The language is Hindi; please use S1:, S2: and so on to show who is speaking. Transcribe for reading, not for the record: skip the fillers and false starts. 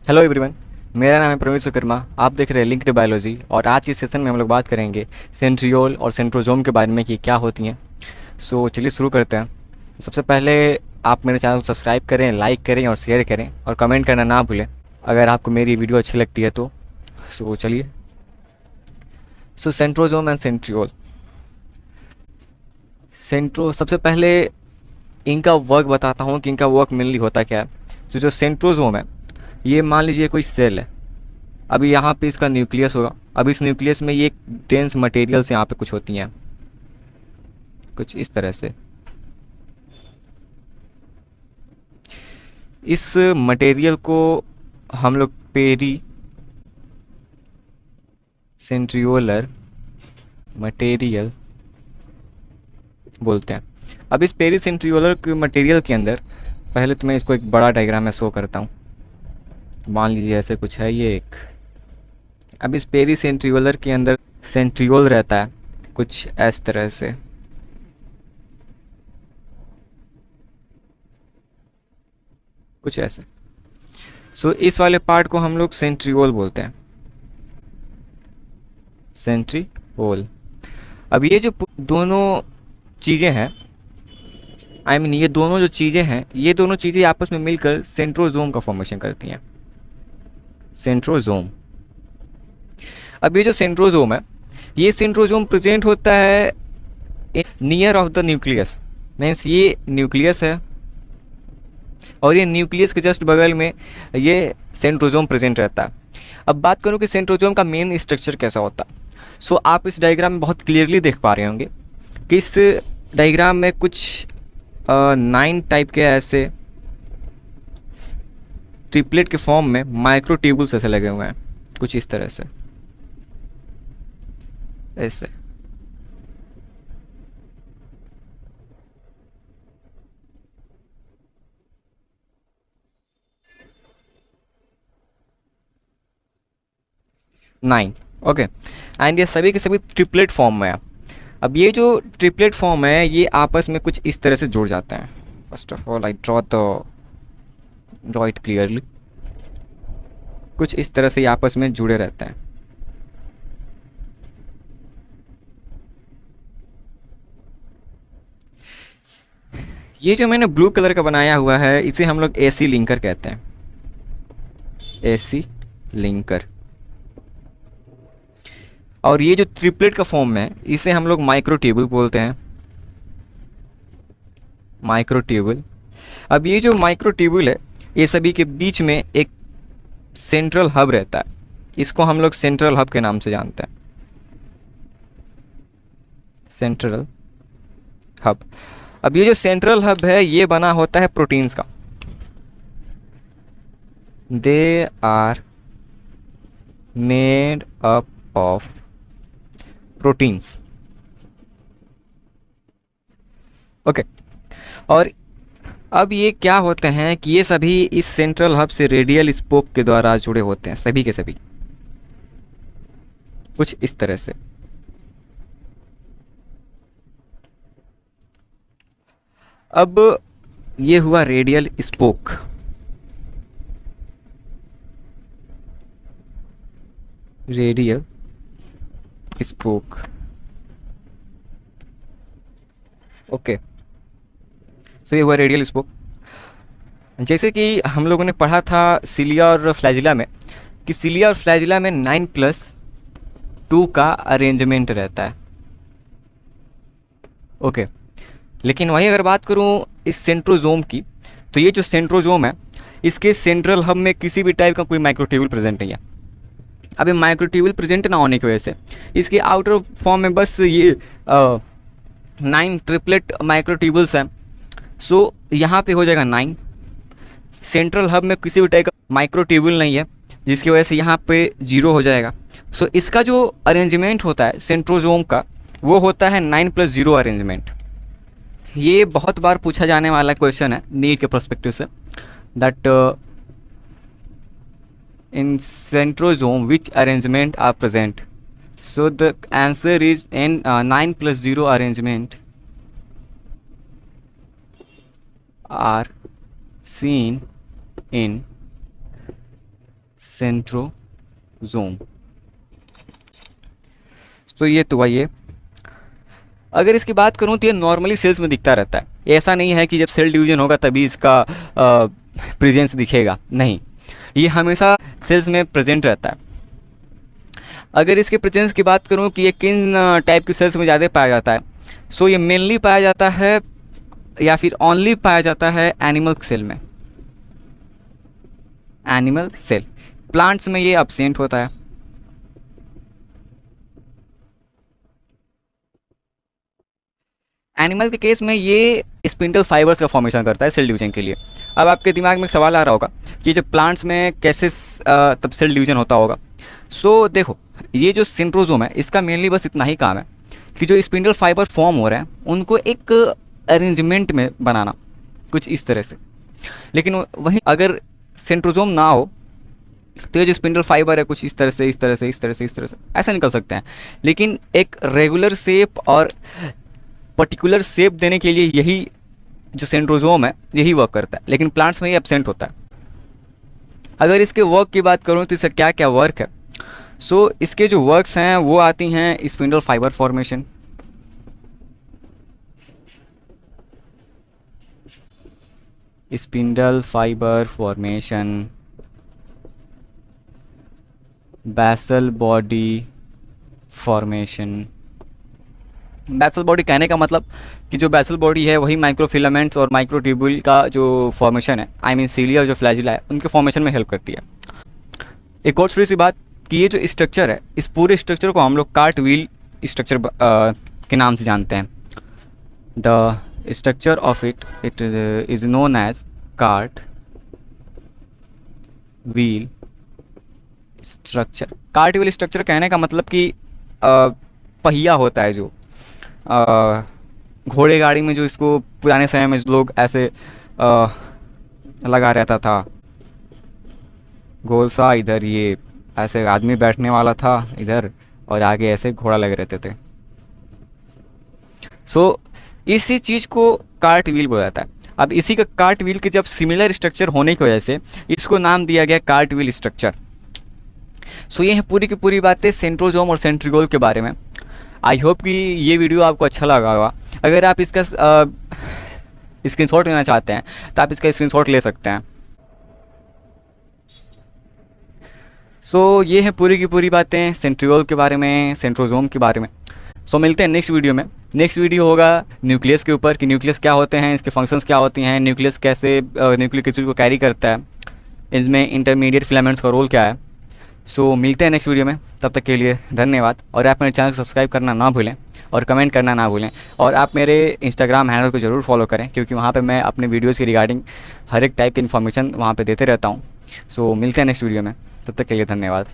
S1: Hello everyone. मेरा नाम है प्रवीण सुकर्मा। आप देख रहे हैं लिंक्ड बायोलॉजी और आज के सेशन में हम लोग बात करेंगे सेंट्रियोल और सेंट्रोजोम के बारे में कि क्या होती हैं। चलिए शुरू करते हैं। सबसे पहले आप मेरे चैनल को सब्सक्राइब करें, लाइक करें और शेयर करें और कमेंट करना ना भूलें अगर आपको मेरी वीडियो अच्छी लगती है तो। चलिए। Centrosome and centriole. सबसे पहले इनका वर्क बताता हूँ कि इनका वर्क मेनली होता क्या है। जो सेंट्रोजोम है, ये मान लीजिए कोई सेल है। अभी यहाँ पे इसका न्यूक्लियस होगा। अब इस न्यूक्लियस में ये डेंस मटेरियल्स यहाँ पे कुछ होती हैं, कुछ इस तरह से। इस मटेरियल को हम लोग पेरी सेंट्रियोलर मटेरियल बोलते हैं। अब इस पेरी सेंट्रियोलर के मटेरियल के अंदर पहले तो मैं इसको एक बड़ा डायग्राम में शो करता हूँ। मान लीजिए ऐसे कुछ है ये एक। अब इस पेरी सेंट्रियोलर के अंदर सेंट्रियोल रहता है कुछ इस तरह से। कुछ ऐसे। इस वाले पार्ट को हम लोग सेंट्रियोल बोलते हैं, सेंट्रियोल। अब ये जो दोनों चीज़ें हैं, ये दोनों जो चीज़ें हैं, ये दोनों चीज़ें आपस में मिलकर सेंट्रोजोम का फॉर्मेशन करती हैं, सेंट्रोजोम। अब ये जो सेंट्रोजोम है, ये सेंट्रोजोम प्रेजेंट होता है near of the nucleus. Means ये न्यूक्लियस है और ये न्यूक्लियस के जस्ट बगल में ये सेंट्रोजोम प्रेजेंट रहता है। अब बात करूँ कि सेंट्रोजोम का मेन स्ट्रक्चर कैसा होता है। आप इस डायग्राम में बहुत क्लियरली देख पा रहे होंगे कि इस डायग्राम में कुछ 9 टाइप के ऐसे ट्रिपलेट के फॉर्म में माइक्रोट्यूबुल्स ऐसे लगे हुए हैं, कुछ इस तरह से, ऐसे। नाइन। ओके। एंड ये सभी के सभी ट्रिपलेट फॉर्म में है। अब ये जो ट्रिपलेट फॉर्म है, ये आपस में कुछ इस तरह से जुड़ जाते हैं। First of all I draw it clearly. कुछ इस तरह से ये आपस में जुड़े रहते हैं। ये जो मैंने ब्लू कलर का बनाया हुआ है, इसे हम लोग एसी लिंकर कहते हैं, एसी लिंकर। और ये जो ट्रिपलेट का फॉर्म है, इसे हम लोग माइक्रोट्यूबुल बोलते हैं, माइक्रोट्यूबुल। अब ये जो माइक्रोट्यूबुल है, ये सभी के बीच में एक सेंट्रल हब रहता है। इसको हम लोग सेंट्रल हब के नाम से जानते हैं, सेंट्रल हब। अब ये जो सेंट्रल हब है, ये बना होता है प्रोटीन्स का। They are made up of proteins. Okay. और अब ये क्या होते हैं कि ये सभी इस सेंट्रल हब से रेडियल स्पोक के द्वारा जुड़े होते हैं, सभी के सभी, कुछ इस तरह से। अब ये हुआ radial spoke. Radial spoke. Okay. ये हुआ रेडियल स्पोक। जैसे कि हम लोगों ने पढ़ा था सिलिया और फ्लैजिला में, कि सिलिया और फ्लैजिला में 9+2 का अरेंजमेंट रहता है। ओके। लेकिन वहीं अगर बात करूं इस सेंट्रोजोम की, तो ये जो सेंट्रोजोम है, इसके सेंट्रल हब में किसी भी टाइप का कोई माइक्रोट्यूबुल प्रेजेंट नहीं है। अब ये माइक्रोट्यूबुल प्रेजेंट ना होने की वजह से इसके आउटर फॉर्म में बस ये 9 ट्रिपलेट माइक्रोट्यूबुल्स हैं। यहाँ पे हो जाएगा 9। सेंट्रल हब में किसी भी टाइप का माइक्रोट्यूबुल नहीं है, जिसकी वजह से यहाँ पे 0 हो जाएगा। इसका जो अरेंजमेंट होता है सेंट्रोजोम का, वो होता है 9+0 अरेंजमेंट। ये बहुत बार पूछा जाने वाला क्वेश्चन है नीट के पर्सपेक्टिव से, that in centrosome which arrangement are present. The answer is in 9+0 arrangement are seen in centrosome. तो ये तो वही है। अगर इसकी बात करूँ तो ये नॉर्मली सेल्स में दिखता रहता है, ऐसा नहीं है कि जब सेल डिवीजन होगा तभी इसका प्रेजेंस दिखेगा, नहीं, ये हमेशा सेल्स में प्रेजेंट रहता है। अगर इसके प्रेजेंस की बात करूँ कि ये किन टाइप के सेल्स में ज़्यादा पाया जाता है, सो ये मेनली पाया जाता है या फिर ओनली पाया जाता है एनिमल सेल में, एनिमल सेल। प्लांट्स में ये एब्सेंट होता है। एनिमल के केस में ये स्पिंडल फाइबर्स का फॉर्मेशन करता है सेल डिवीजन के लिए। अब आपके दिमाग में एक सवाल आ रहा होगा कि जो प्लांट्स में कैसे तब सेल डिवीजन होता होगा। सो देखो, ये जो सेंट्रोजोम है इसका मेनली बस इतना ही काम है कि जो स्पिंडल फाइबर फॉर्म हो रहे हैं उनको एक अरेंजमेंट में बनाना, कुछ इस तरह से। लेकिन वहीं अगर सेंट्रोजोम ना हो तो ये जो स्पिंडल फाइबर है कुछ इस तरह से, इस तरह से, इस तरह से, इस तरह से ऐसे निकल सकते हैं। लेकिन एक रेगुलर शेप और पर्टिकुलर शेप देने के लिए यही जो सेंट्रोजोम है यही वर्क करता है, लेकिन प्लांट्स में ये एब्सेंट होता है। अगर इसके वर्क की बात करूँ तो इसका क्या क्या वर्क है, सो इसके जो वर्क्स हैं वो आती हैं spindle fibre formation, spindle fibre formation, basal body formation. Basal body कहने का मतलब कि जो बेसल बॉडी है वही माइक्रोफिलामेंट्स और माइक्रोट्यूब्यूल का जो फॉर्मेशन है, आई मीन सीलिया और जो फ्लैजिला है उनके फॉर्मेशन में हेल्प करती है। एक और थोड़ी सी बात कि ये जो स्ट्रक्चर है, इस पूरे स्ट्रक्चर को हम लोग कार्ट व्हील स्ट्रक्चर के नाम से जानते हैं। The structure of it is known as cart wheel structure. Cart wheel structure कहने का मतलब कि पहिया होता है जो घोड़े गाड़ी में, जो इसको पुराने समय में लोग ऐसे लगा रहता था गोल सा, इधर ये ऐसे आदमी बैठने वाला था इधर और आगे ऐसे घोड़ा लगे रहते थे। सो इसी चीज़ को कार्ट व्हील बोला जाता है। अब इसी का कार्ट व्हील के जब सिमिलर स्ट्रक्चर होने की वजह से इसको नाम दिया गया कार्ट व्हील स्ट्रक्चर। सो ये है पूरी की पूरी बातें सेंट्रोजोम और सेंट्रीओल के बारे में। आई होप कि ये वीडियो आपको अच्छा लगा होगा। अगर आप इसका स्क्रीनशॉट लेना चाहते हैं तो आप इसका स्क्रीनशॉट ले सकते हैं। सो ये है पूरी की पूरी बातें सेंट्रीओल के बारे में, सेंट्रोजोम के बारे में। सो मिलते हैं नेक्स्ट वीडियो में। नेक्स्ट वीडियो होगा न्यूक्लियस के ऊपर कि न्यूक्लियस क्या होते हैं, इसके फंक्शंस क्या होती हैं, न्यूक्लियस कैसे न्यूक्लिक एसिड को कैरी करता है, इसमें इंटरमीडिएट फिलामेंट्स का रोल क्या है। सो मिलते हैं नेक्स्ट वीडियो में, तब तक के लिए धन्यवाद। और आप मेरे चैनल को सब्सक्राइब करना ना भूलें और कमेंट करना ना भूलें। और आप मेरे इंस्टाग्राम हैंडल को ज़रूर फॉलो करें क्योंकि वहाँ पे मैं अपने वीडियोज़ की रिगार्डिंग हर एक टाइप की इन्फॉर्मेशन वहाँ पे देते रहता हूँ। सो मिलते हैं नेक्स्ट वीडियो में, तब तक के लिए धन्यवाद।